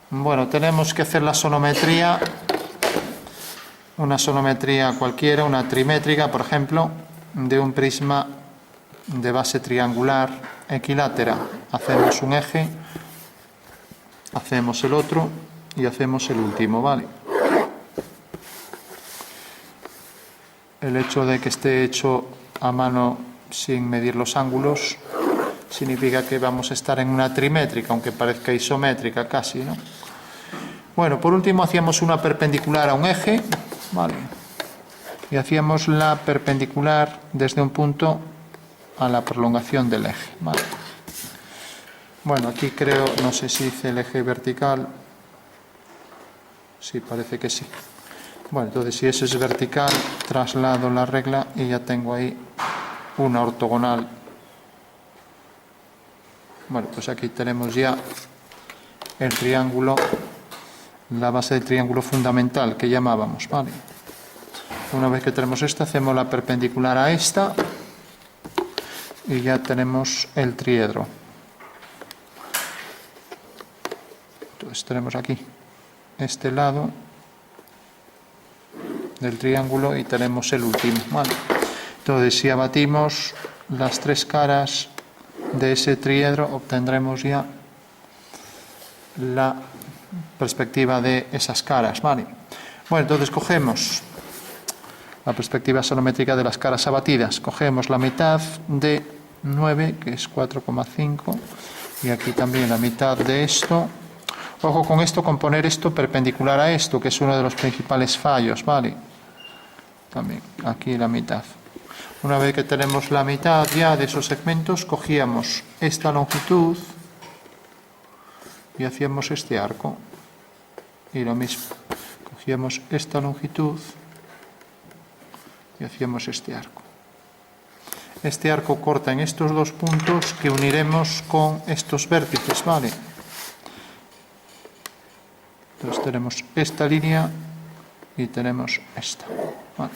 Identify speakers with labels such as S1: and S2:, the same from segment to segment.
S1: Bueno, tenemos que hacer la sonometría, una sonometría cualquiera, una trimétrica, por ejemplo, de un prisma de base triangular equilátera. Hacemos un eje, hacemos el otro y hacemos el último, ¿vale? El hecho de que esté hecho a mano sin medir los ángulos significa que vamos a estar en una trimétrica, aunque parezca isométrica casi, ¿no? Bueno, por último hacíamos una perpendicular a un eje, ¿vale? Y hacíamos la perpendicular desde un punto a la prolongación del eje, ¿vale? Bueno, aquí creo, no sé si hice el eje vertical. Sí, parece que sí. Bueno, entonces si eso es vertical, traslado la regla y ya tengo ahí una ortogonal. Bueno, pues aquí tenemos ya el triángulo, la base del triángulo fundamental que llamábamos, ¿vale? Una vez que tenemos esta, hacemos la perpendicular a esta y ya tenemos el triedro. Entonces tenemos aquí este lado del triángulo y tenemos el último, ¿vale? Entonces si abatimos las tres caras de ese triedro, obtendremos ya la perspectiva de esas caras, ¿vale? Bueno, entonces cogemos la perspectiva sonométrica de las caras abatidas, cogemos la mitad de 9, que es 4,5, y aquí también la mitad de esto. Ojo con esto, con poner esto perpendicular a esto, que es uno de los principales fallos, ¿vale? También aquí la mitad. Una vez que tenemos la mitad ya de esos segmentos, cogíamos esta longitud y hacíamos este arco. Y lo mismo, cogíamos esta longitud y hacíamos este arco. Este arco corta en estos dos puntos que uniremos con estos vértices, ¿vale? Entonces tenemos esta línea y tenemos esta, ¿vale?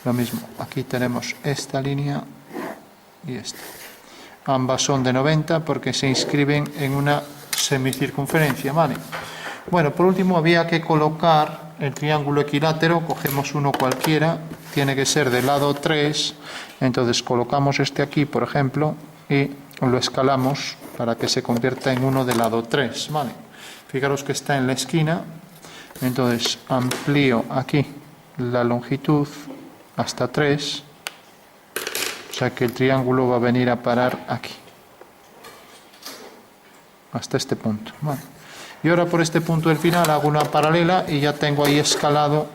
S1: Lo mismo, aquí tenemos esta línea y esta. Ambas son de 90 porque se inscriben en una semicircunferencia, ¿vale? Bueno, por último había que colocar el triángulo equilátero, cogemos uno cualquiera, tiene que ser del lado 3, entonces colocamos este aquí, por ejemplo, y lo escalamos para que se convierta en uno del lado 3, ¿vale? Fijaros que está en la esquina, entonces amplío aquí la longitud hasta 3, o sea que el triángulo va a venir a parar aquí, hasta este punto, ¿vale? Y ahora por este punto del final hago una paralela y ya tengo ahí escalado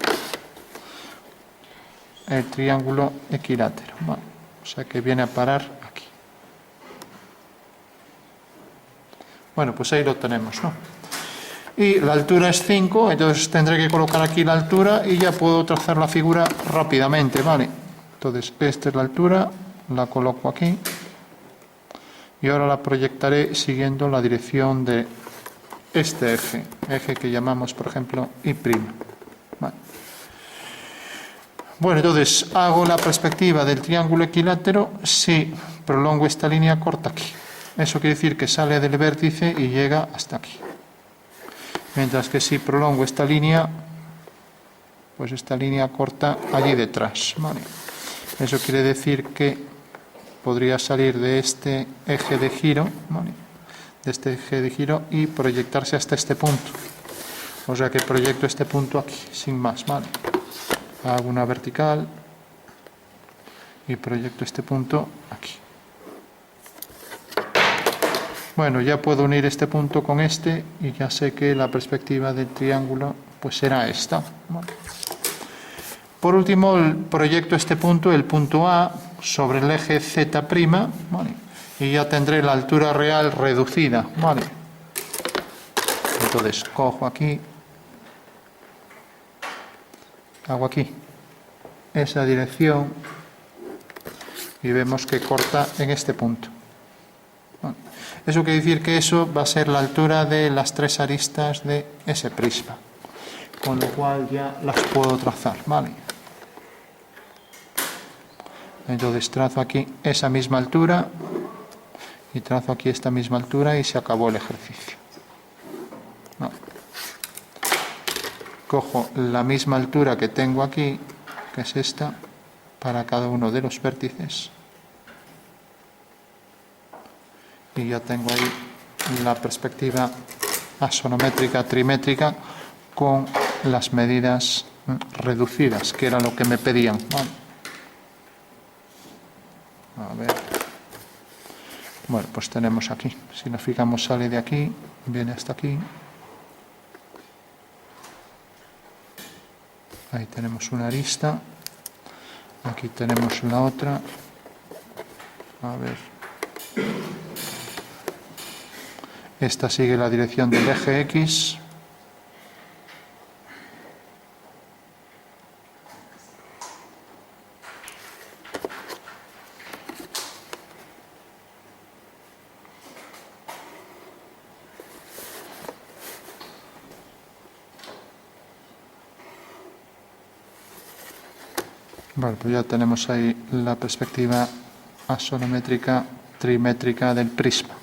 S1: el triángulo equilátero, ¿vale? O sea que viene a parar aquí. Bueno, pues ahí lo tenemos, ¿no? Y la altura es 5, entonces tendré que colocar aquí la altura y ya puedo trazar la figura rápidamente, ¿vale? Entonces esta es la altura, la coloco aquí y ahora la proyectaré siguiendo la dirección de este eje que llamamos, por ejemplo, I'. ¿Vale? Bueno, entonces hago la perspectiva del triángulo equilátero si prolongo esta línea corta aquí. Eso quiere decir que sale del vértice y llega hasta aquí. Mientras que si prolongo esta línea, pues esta línea corta allí detrás, ¿vale? Eso quiere decir que podría salir de este eje de giro, ¿vale? De este eje de giro y proyectarse hasta este punto. O sea que proyecto este punto aquí, sin más, ¿vale? Hago una vertical y proyecto este punto aquí. Bueno, ya puedo unir este punto con este y ya sé que la perspectiva del triángulo pues será esta, ¿vale? Por último, proyecto este punto, el punto A, sobre el eje Z', ¿vale? Y ya tendré la altura real reducida, ¿vale? Entonces cojo aquí, hago aquí esa dirección y vemos que corta en este punto. ¿Vale? Eso quiere decir que eso va a ser la altura de las tres aristas de ese prisma, con lo cual ya las puedo trazar, ¿vale? Entonces trazo aquí esa misma altura y trazo aquí esta misma altura y se acabó el ejercicio. ¿Vale? cojo la misma altura que tengo aquí, que es esta, para cada uno de los vértices. Y ya tengo ahí la perspectiva axonométrica, trimétrica, con las medidas reducidas, que era lo que me pedían. Vale. A ver. Bueno, pues tenemos aquí. Si nos fijamos, sale de aquí, viene hasta aquí. Ahí tenemos una arista. Aquí tenemos la otra. A ver. Esta sigue la dirección del eje X. Bueno, pues ya tenemos ahí la perspectiva axonométrica trimétrica del prisma.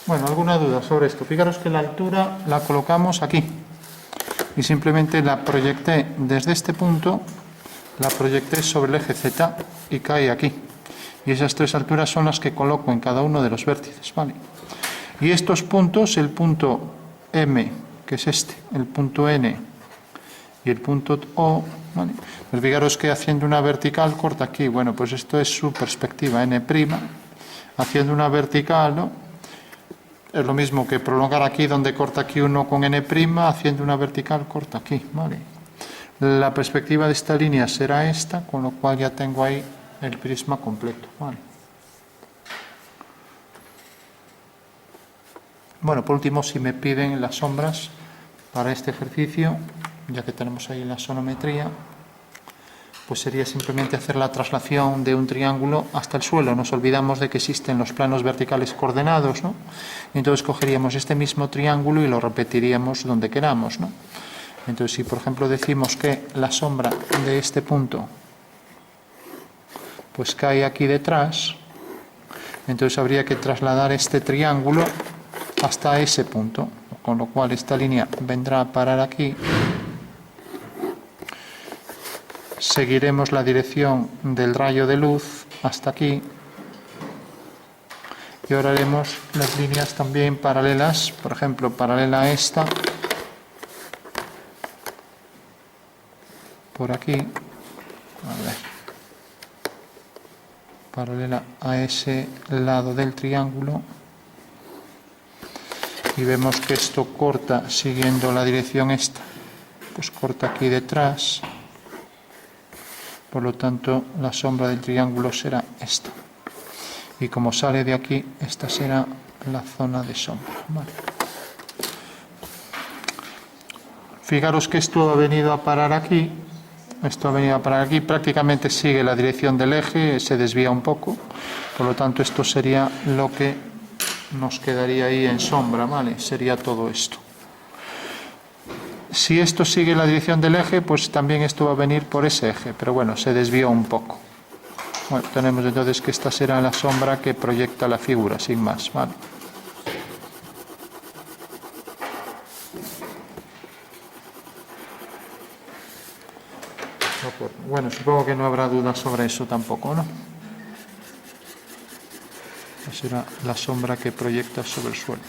S1: Bueno, ¿alguna duda sobre esto? Fijaros que la altura la colocamos aquí y simplemente la proyecté desde este punto, la proyecté sobre el eje Z y cae aquí. Y esas tres alturas son las que coloco en cada uno de los vértices, ¿vale? Y estos puntos, el punto M, que es este, el punto N y el punto O, ¿vale? Pues fijaros que haciendo una vertical corta aquí, bueno, pues esto es su perspectiva N', haciendo una vertical, ¿no? Es lo mismo que prolongar aquí donde corta aquí uno con N', haciendo una vertical corta aquí, ¿vale? La perspectiva de esta línea será esta, con lo cual ya tengo ahí el prisma completo, ¿vale? Bueno, por último, si me piden las sombras para este ejercicio, ya que tenemos ahí la sonometría, pues sería simplemente hacer la traslación de un triángulo hasta el suelo. Nos olvidamos de que existen los planos verticales coordenados, ¿no? Y entonces cogeríamos este mismo triángulo y lo repetiríamos donde queramos, ¿no? Entonces, si por ejemplo decimos que la sombra de este punto pues cae aquí detrás, entonces habría que trasladar este triángulo hasta ese punto, con lo cual esta línea vendrá a parar aquí. Seguiremos la dirección del rayo de luz hasta aquí y ahora haremos las líneas también paralelas, por ejemplo, paralela a esta, por aquí, a ver, paralela a ese lado del triángulo, y vemos que esto corta siguiendo la dirección esta, pues corta aquí detrás. Por lo tanto, la sombra del triángulo será esta. Y como sale de aquí, esta será la zona de sombra. Vale. Fijaros que esto ha venido a parar aquí. Esto ha venido a parar aquí. Prácticamente sigue la dirección del eje, se desvía un poco. Por lo tanto, esto sería lo que nos quedaría ahí en sombra, ¿vale? Sería todo esto. Si esto sigue la dirección del eje, pues también esto va a venir por ese eje, pero bueno, se desvió un poco. Bueno, tenemos entonces que esta será la sombra que proyecta la figura, sin más, ¿vale? Bueno, supongo que no habrá dudas sobre eso tampoco, ¿no? Esta será la sombra que proyecta sobre el suelo.